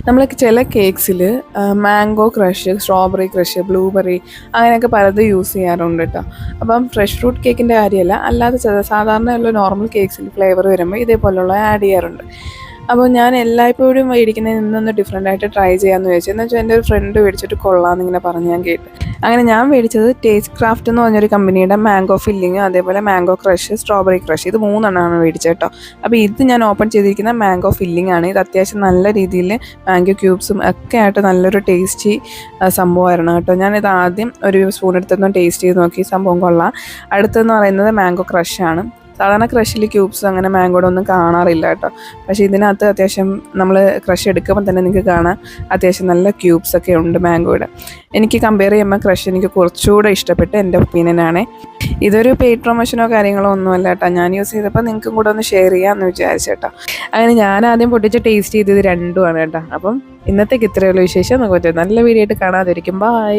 നമ്മൾ ചില കേക്ക്സിൽ mango crush, strawberry crush, blueberry അങ്ങനെയൊക്കെ പലതും യൂസ് ചെയ്യാറുണ്ട് കേട്ടോ. അപ്പം ഫ്രഷ് ഫ്രൂട്ട് കേക്കിൻ്റെ കാര്യമല്ല, അല്ലാതെ സാധാരണയുള്ള നോർമൽ കേക്ക്സിൽ ഫ്ലേവർ വരുമ്പോൾ ഇതേപോലുള്ള ആഡ് ചെയ്യാറുണ്ട്. അപ്പോൾ ഞാൻ എല്ലായ്പ്പോഴും മേടിക്കുന്നതിൽ നിന്നൊന്ന് ഡിഫറെൻ്റ് ആയിട്ട് ട്രൈ ചെയ്യാമെന്ന് ചോദിച്ചു. എന്ന് വെച്ചാൽ എൻ്റെ ഒരു ഫ്രണ്ട് മേടിച്ചിട്ട് കൊള്ളാമെന്നിങ്ങനെ പറഞ്ഞ് ഞാൻ കേട്ട്. അങ്ങനെ ഞാൻ മേടിച്ചത് ടേസ്റ്റ് ക്രാഫ്റ്റ് എന്ന് പറഞ്ഞൊരു കമ്പനിയുടെ മാംഗോ ഫില്ലിങ്, അതേപോലെ മാംഗോ ക്രഷ്, സ്ട്രോബെറി ക്രഷ്, ഇത് 3 മേടിച്ചത് കേട്ടോ. അപ്പോൾ ഇത് ഞാൻ ഓപ്പൺ ചെയ്തിരിക്കുന്ന മാംഗോ ഫില്ലിംഗ് ആണ്. ഇത് അത്യാവശ്യം നല്ല രീതിയിൽ മാംഗോ ക്യൂബ്സും ഒക്കെ ആയിട്ട് നല്ലൊരു ടേസ്റ്റി സംഭവമായിരുന്നു കേട്ടോ. ഞാനിത് ആദ്യം ഒരു സ്പൂൺ എടുത്തൊന്ന് ടേസ്റ്റ് ചെയ്ത് നോക്കി, സംഭവം കൊള്ളാം. അടുത്തെന്ന് പറയുന്നത് മാംഗോ ക്രഷാണ്. സാധാരണ ക്രഷിൽ ക്യൂബ്സ് അങ്ങനെ മാംഗോയുടെ ഒന്നും കാണാറില്ല കേട്ടോ. പക്ഷേ ഇതിനകത്ത് അത്യാവശ്യം നമ്മൾ ക്രഷ് എടുക്കുമ്പോൾ തന്നെ നിങ്ങൾക്ക് കാണാം അത്യാവശ്യം നല്ല ക്യൂബ്സൊക്കെ ഉണ്ട് മാംഗോയുടെ. എനിക്ക് കമ്പയർ ചെയ്യുമ്പോൾ ക്രഷ് എനിക്ക് കുറച്ചുകൂടെ ഇഷ്ടപ്പെട്ട്, എൻ്റെ ഒപ്പീനിയനാണ്. ഇതൊരു പെയ്ഡ് പ്രൊമോഷനോ കാര്യങ്ങളോ ഒന്നുമല്ല കേട്ടോ. ഞാൻ യൂസ് ചെയ്തപ്പോൾ നിങ്ങൾക്കും കൂടെ ഒന്ന് ഷെയർ ചെയ്യാമെന്ന് വിചാരിച്ചു കേട്ടോ. അങ്ങനെ ഞാൻ ആദ്യം പൊട്ടിച്ച് ടേസ്റ്റ് ചെയ്തത് രണ്ടുമാണ് കേട്ടോ. അപ്പം ഇന്നത്തേക്ക് ഇത്രയുള്ള വിശേഷം. നമുക്ക് നല്ല വീഡിയോ ആയിട്ട് കാണാതിരിക്കും. ബൈ.